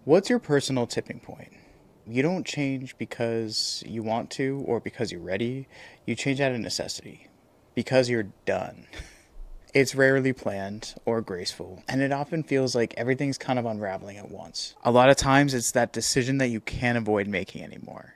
What's your personal tipping point? You don't change because you want to or because you're ready. You change out of necessity because you're done. It's rarely planned or graceful, and it often feels like everything's kind of unraveling at once. A lot of times, it's that decision that you can't avoid making anymore.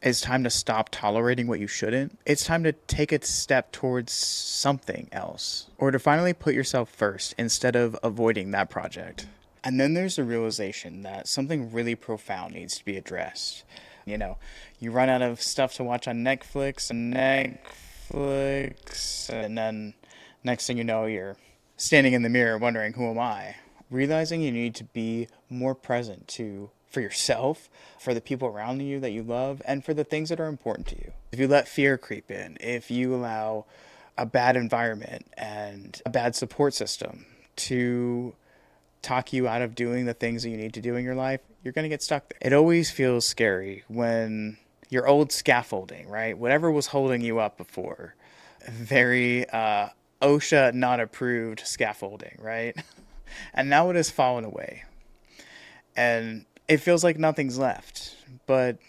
It's time to stop tolerating what you shouldn't. It's time to take a step towards something else, or to finally put yourself first instead of avoiding that project. And then there's the realization that something really profound needs to be addressed. You know, you run out of stuff to watch on Netflix, and then next thing you know, you're standing in the mirror wondering, who am I? Realizing you need to be more present for yourself, for the people around you that you love, and for the things that are important to you. If you let fear creep in, if you allow a bad environment and a bad support system to talk you out of doing the things that you need to do in your life, you're going to get stuck there. It always feels scary when your old scaffolding, right? Whatever was holding you up before, very OSHA not approved scaffolding, right? And now it has fallen away. And it feels like nothing's left. But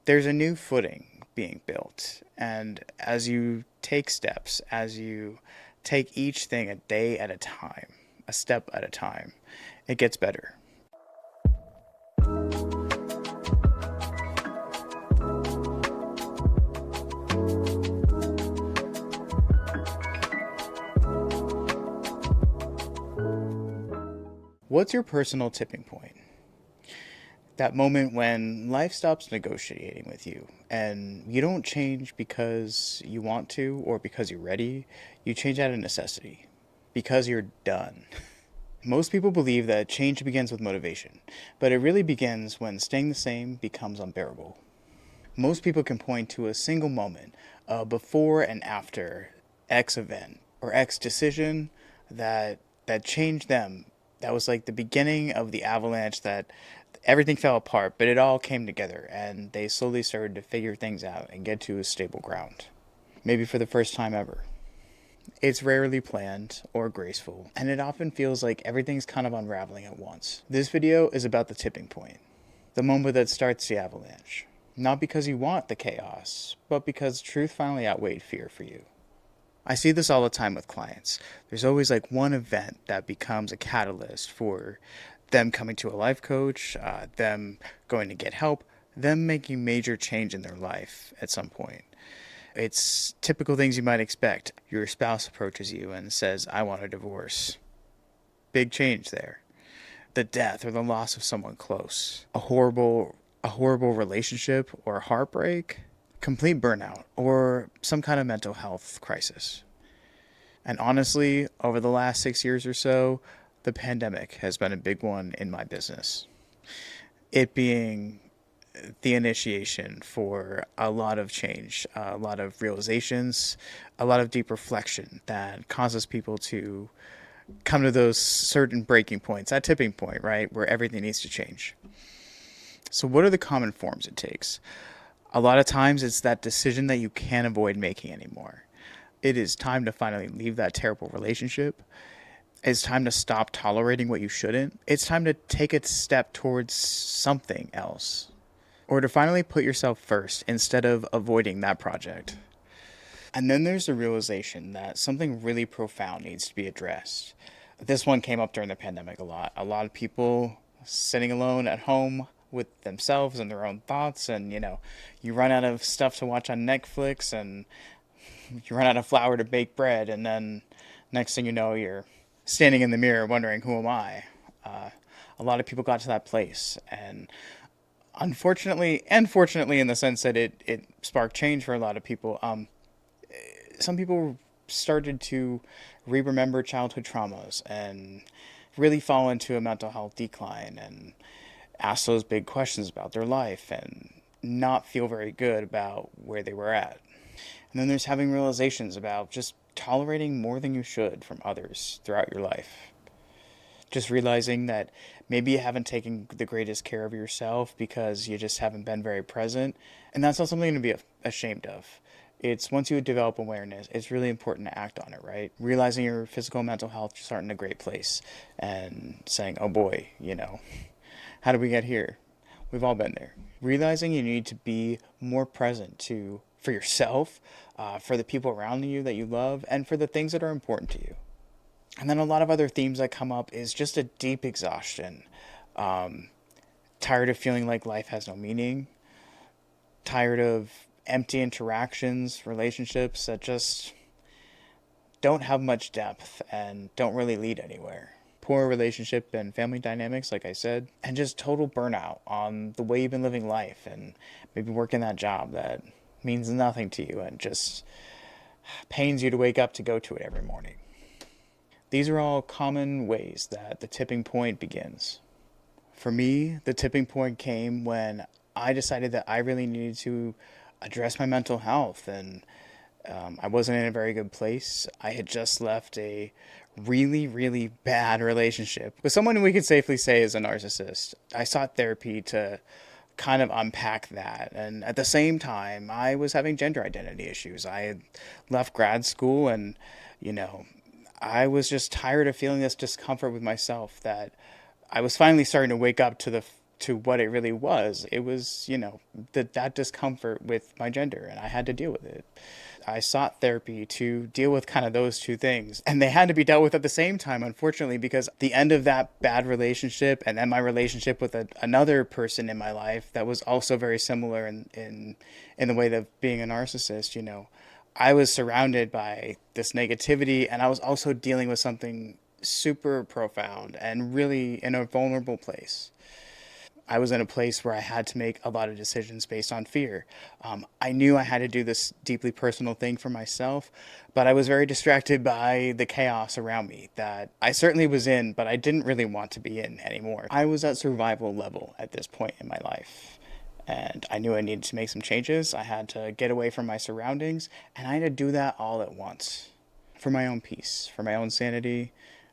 there's a new footing being built. And as you take steps, as you take each thing a day at a time, a step at a time, it gets better. What's your personal tipping point? That moment when life stops negotiating with you and you don't change because you want to or because you're ready. You change out of necessity because you're done. Most people believe that change begins with motivation, but it really begins when staying the same becomes unbearable. Most people can point to a single moment, before and after X event or X decision that changed them. That was like the beginning of the avalanche that everything fell apart, but it all came together and they slowly started to figure things out and get to a stable ground. Maybe for the first time ever. It's rarely planned or graceful, and it often feels like everything's kind of unraveling at once. This video is about the tipping point, the moment that starts the avalanche. Not because you want the chaos, but because truth finally outweighed fear for you. I see this all the time with clients. There's always like one event that becomes a catalyst for them coming to a life coach, them going to get help, them making major change in their life at some point. It's typical things you might expect. Your spouse approaches you and says, I want a divorce. Big change there. The death or the loss of someone close. A horrible relationship or heartbreak. Complete burnout or some kind of mental health crisis. And honestly, over the last 6 years or so, the pandemic has been a big one in my business. It being the initiation for a lot of change, a lot of realizations, a lot of deep reflection that causes people to come to those certain breaking points, that tipping point, right, where everything needs to change. So what are the common forms it takes? A lot of times it's that decision that you can't avoid making anymore. It is time to finally leave that terrible relationship. It's time to stop tolerating what you shouldn't. It's time to take a step towards something else. Or to finally put yourself first instead of avoiding that project. And then there's the realization that something really profound needs to be addressed. This one came up during the pandemic a lot. A lot of people sitting alone at home with themselves and their own thoughts, and you run out of stuff to watch on Netflix and you run out of flour to bake bread, and then next thing you know, you're standing in the mirror wondering, who am I? A lot of people got to that place, and unfortunately and fortunately, in the sense that it sparked change for a lot of people, some people started to remember childhood traumas and really fall into a mental health decline and ask those big questions about their life and not feel very good about where they were at. And then there's having realizations about just tolerating more than you should from others throughout your life. Just realizing that maybe you haven't taken the greatest care of yourself because you just haven't been very present. And that's not something to be ashamed of. It's once you develop awareness, it's really important to act on it, right? Realizing your physical and mental health just aren't in a great place and saying, oh boy, How did we get here? We've all been there. Realizing you need to be more present to for yourself, for the people around you that you love, and for the things that are important to you. And then a lot of other themes that come up is just a deep exhaustion. Um, Tired of feeling like life has no meaning. Tired of empty interactions, relationships that just don't have much depth and don't really lead anywhere. Poor relationship and family dynamics, like I said, and just total burnout on the way you've been living life and maybe working that job that means nothing to you and just pains you to wake up to go to it every morning. These are all common ways that the tipping point begins. For me, the tipping point came when I decided that I really needed to address my mental health, and I wasn't in a very good place. I had just left a really, really bad relationship with someone we could safely say is a narcissist. I sought therapy to kind of unpack that. And at the same time, I was having gender identity issues. I had left grad school and, you know, I was just tired of feeling this discomfort with myself that I was finally starting to wake up to what it really was. It was, that discomfort with my gender, and I had to deal with it. I sought therapy to deal with kind of those two things, and they had to be dealt with at the same time, unfortunately, because the end of that bad relationship and then my relationship with another person in my life that was also very similar in the way of being a narcissist, I was surrounded by this negativity, and I was also dealing with something super profound and really in a vulnerable place. I was in a place where I had to make a lot of decisions based on fear. I knew I had to do this deeply personal thing for myself, but I was very distracted by the chaos around me that I certainly was in, but I didn't really want to be in anymore. I was at survival level at this point in my life. And I knew I needed to make some changes. I had to get away from my surroundings, and I had to do that all at once for my own peace, for my own sanity,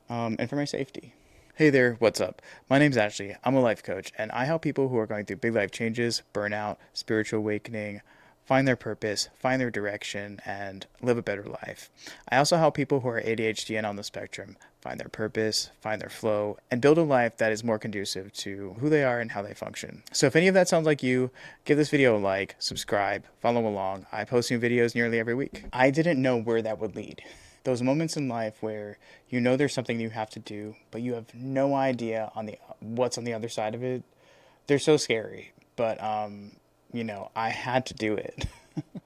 and for my safety. Hey there, what's up? My name's Ashley. I'm a life coach, and I help people who are going through big life changes, burnout, spiritual awakening, find their purpose, find their direction, and live a better life. I also help people who are ADHD and on the spectrum find their purpose, find their flow, and build a life that is more conducive to who they are and how they function. So if any of that sounds like you, give this video a like, subscribe, follow along. I post new videos nearly every week. I didn't know where that would lead. Those moments in life where you know there's something you have to do, but you have no idea on the what's on the other side of it. They're so scary, but I had to do it.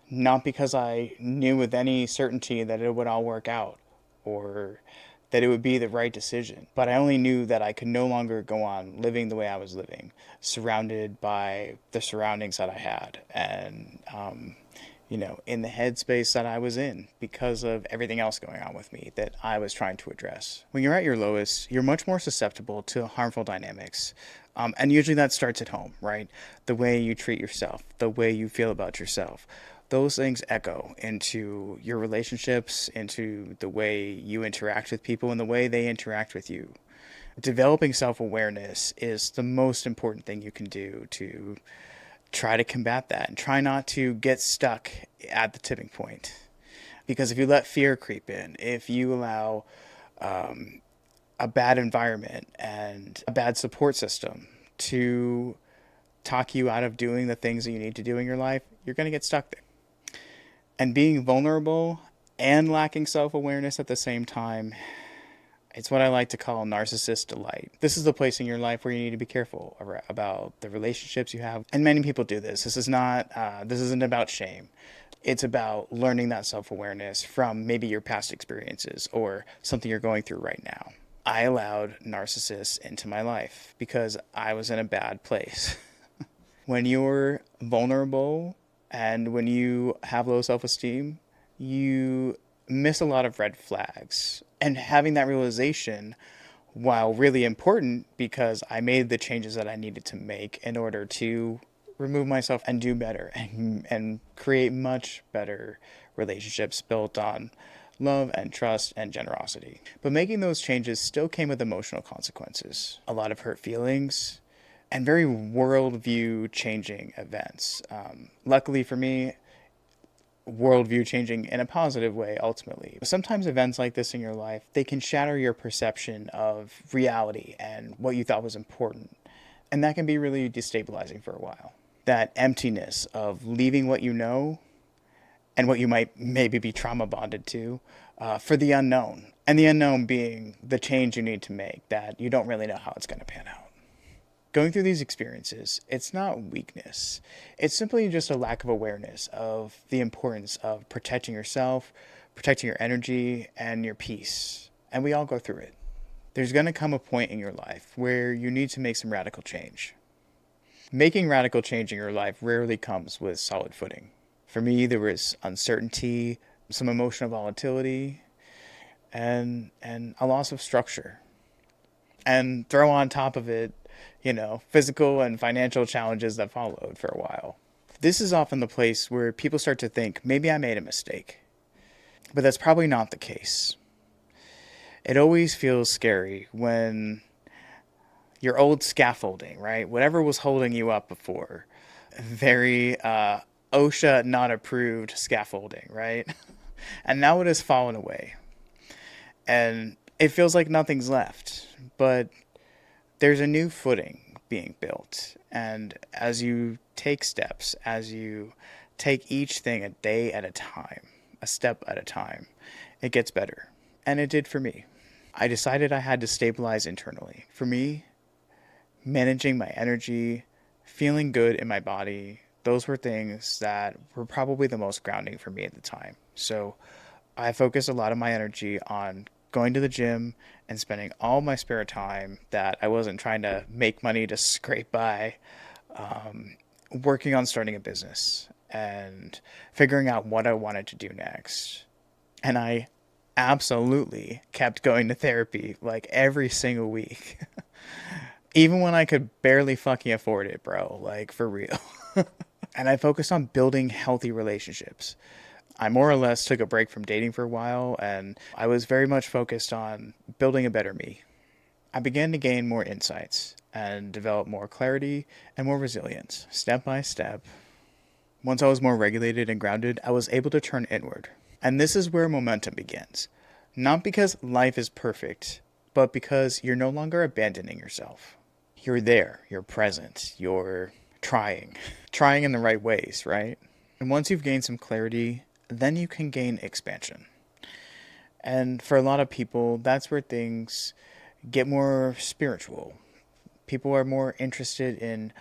Not because I knew with any certainty that it would all work out or that it would be the right decision, but I only knew that I could no longer go on living the way I was living, surrounded by the surroundings that I had, and in the headspace that I was in because of everything else going on with me that I was trying to address. When you're at your lowest, you're much more susceptible to harmful dynamics. And usually that starts at home, right? The way you treat yourself, the way you feel about yourself. Those things echo into your relationships, into the way you interact with people, and the way they interact with you. Developing self awareness is the most important thing you can do to try to combat that and try not to get stuck at the tipping point. Because if you let fear creep in, if you allow a bad environment and a bad support system to talk you out of doing the things that you need to do in your life, you're going to get stuck there. And being vulnerable and lacking self awareness at the same time, it's what I like to call narcissist delight. This is the place in your life where you need to be careful about the relationships you have. And many people do this. This isn't about shame. It's about learning that self-awareness from maybe your past experiences or something you're going through right now. I allowed narcissists into my life because I was in a bad place. When you're vulnerable and when you have low self-esteem, you miss a lot of red flags. And having that realization, while really important because I made the changes that I needed to make in order to remove myself and do better and create much better relationships built on love and trust and generosity. But making those changes still came with emotional consequences, a lot of hurt feelings, and very worldview changing events. Luckily for me, worldview changing in a positive way ultimately. Sometimes events like this in your life, they can shatter your perception of reality and what you thought was important. And that can be really destabilizing for a while. That emptiness of leaving what you know and what you might maybe be trauma bonded to for the unknown. And the unknown being the change you need to make that you don't really know how it's going to pan out. Going through these experiences, it's not weakness. It's simply just a lack of awareness of the importance of protecting yourself, protecting your energy, and your peace. And we all go through it. There's going to come a point in your life where you need to make some radical change. Making radical change in your life rarely comes with solid footing. For me, there was uncertainty, some emotional volatility, and a loss of structure. And throw on top of it, physical and financial challenges that followed for a while. This is often the place where people start to think, maybe I made a mistake. But that's probably not the case. It always feels scary when your old scaffolding, right? Whatever was holding you up before, very OSHA not approved scaffolding, right? And now it has fallen away. And it feels like nothing's left. But there's a new footing being built. And as you take steps, as you take each thing a day at a time, a step at a time, it gets better. And it did for me. I decided I had to stabilize internally. For me, managing my energy, feeling good in my body, those were things that were probably the most grounding for me at the time. So I focused a lot of my energy on going to the gym and spending all my spare time that I wasn't trying to make money to scrape by, working on starting a business and figuring out what I wanted to do next. And I absolutely kept going to therapy like every single week. Even when I could barely fucking afford it, bro. Like, for real. And I focused on building healthy relationships. I more or less took a break from dating for a while, and I was very much focused on building a better me. I began to gain more insights and develop more clarity and more resilience, step by step. Once I was more regulated and grounded, I was able to turn inward. And this is where momentum begins. Not because life is perfect, but because you're no longer abandoning yourself. You're there, you're present, you're trying in the right ways, right? And once you've gained some clarity, then you can gain expansion. And for a lot of people, that's where things get more spiritual. People are more interested in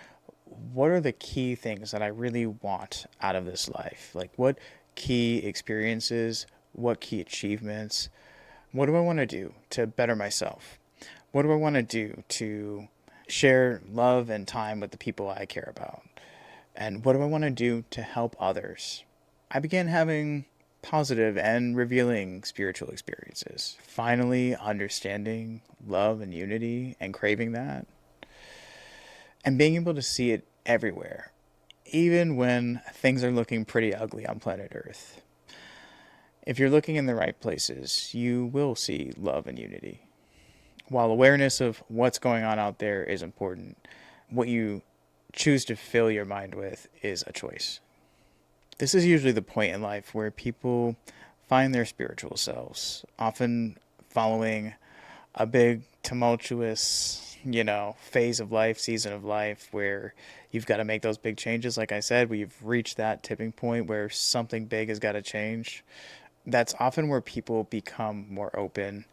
what are the key things that I really want out of this life? Like, what key experiences, what key achievements, what do I want to do to better myself? What do I want to do to share love and time with the people I care about? And what do I want to do to help others? I began having positive and revealing spiritual experiences. Finally understanding love and unity and craving that. And being able to see it everywhere, even when things are looking pretty ugly on planet Earth. If you're looking in the right places, you will see love and unity. While awareness of what's going on out there is important, what you choose to fill your mind with is a choice. This is usually the point in life where people find their spiritual selves, often following a big tumultuous, phase of life, season of life where you've got to make those big changes. Like I said, we've reached that tipping point where something big has got to change. That's often where people become more open,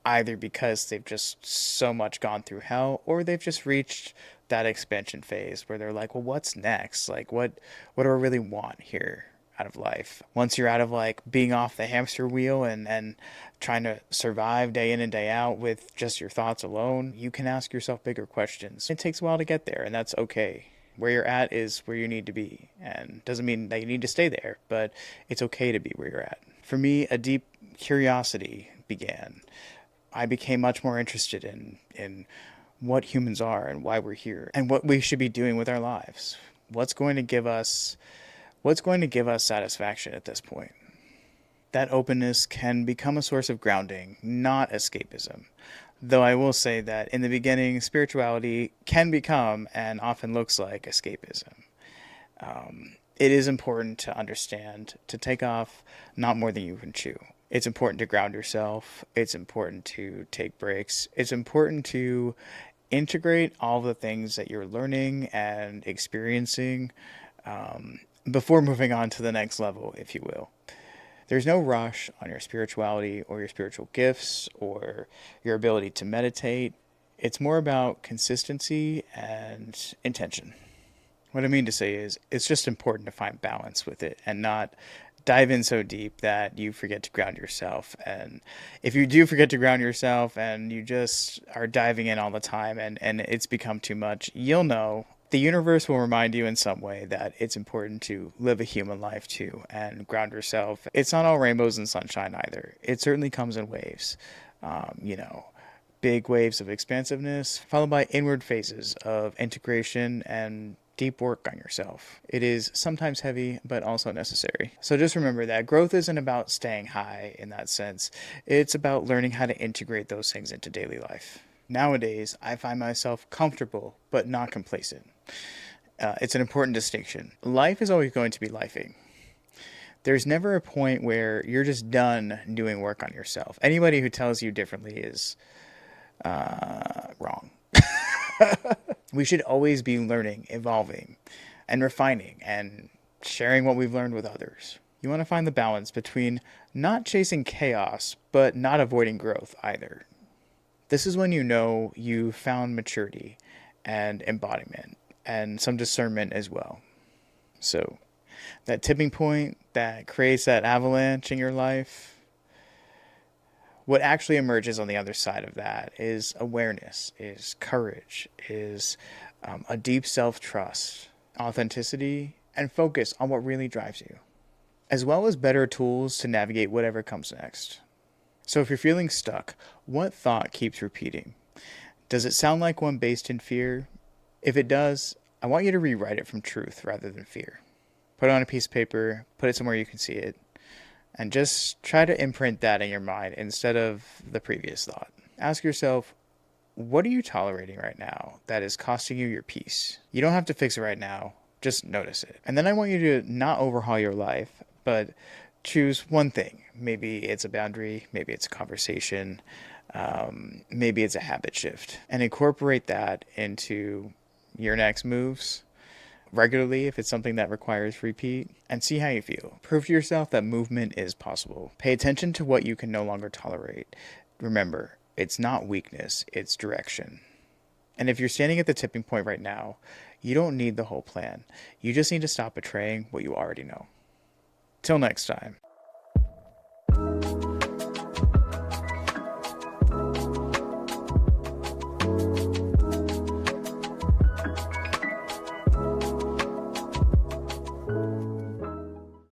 either because they've just so much gone through hell, or they've just reached that expansion phase where they're like, well, what's next? Like, what do I really want here out of life? Once you're out of like being off the hamster wheel and trying to survive day in and day out with just your thoughts alone, you can ask yourself bigger questions. It takes a while to get there, and that's okay. Where you're at is where you need to be, and doesn't mean that you need to stay there, but it's okay to be where you're at. For me, a deep curiosity began. I became much more interested in what humans are and why we're here and what we should be doing with our lives. What's going to give us satisfaction at this point? That openness can become a source of grounding, not escapism. Though I will say that in the beginning, spirituality can become and often looks like escapism. It is important to understand to take off not more than you can chew. It's important to ground yourself. It's important to take breaks. It's important to Integrate all the things that you're learning and experiencing before moving on to the next level, if you will. There's no rush on your spirituality or your spiritual gifts or your ability to meditate. It's more about consistency and intention. What I mean to say is, it's just important to find balance with it and not dive in so deep that you forget to ground yourself. And if you do forget to ground yourself and you just are diving in all the time and it's become too much, you'll know the universe will remind you in some way that it's important to live a human life too and ground yourself. It's not all rainbows and sunshine either. It certainly comes in waves. You know, big waves of expansiveness, followed by inward phases of integration and deep work on yourself. It is sometimes heavy, but also necessary. So just remember that growth isn't about staying high in that sense. It's about learning how to integrate those things into daily life. Nowadays, I find myself comfortable, but not complacent. It's an important distinction. Life is always going to be lifing. There's never a point where you're just done doing work on yourself. Anybody who tells you differently is wrong. We should always be learning, evolving, and refining, and sharing what we've learned with others. You want to find the balance between not chasing chaos, but not avoiding growth either. This is when you know you've found maturity and embodiment, and some discernment as well. So, that tipping point that creates that avalanche in your life, what actually emerges on the other side of that is awareness, is courage, is a deep self-trust, authenticity, and focus on what really drives you, as well as better tools to navigate whatever comes next. So if you're feeling stuck, what thought keeps repeating? Does it sound like one based in fear? If it does, I want you to rewrite it from truth rather than fear. Put it on a piece of paper, put it somewhere you can see it, and just try to imprint that in your mind instead of the previous thought. Ask yourself, what are you tolerating right now that is costing you your peace? You don't have to fix it right now, just notice it. And then I want you to not overhaul your life, but choose one thing. Maybe it's a boundary, maybe it's a conversation, maybe it's a habit shift, and incorporate that into your next moves regularly if it's something that requires repeat, and see how you feel. Prove to yourself that movement is possible. Pay attention to what you can no longer tolerate. Remember, it's not weakness, it's direction. And if you're standing at the tipping point right now, you don't need the whole plan. You just need to stop betraying what you already know. Till next time.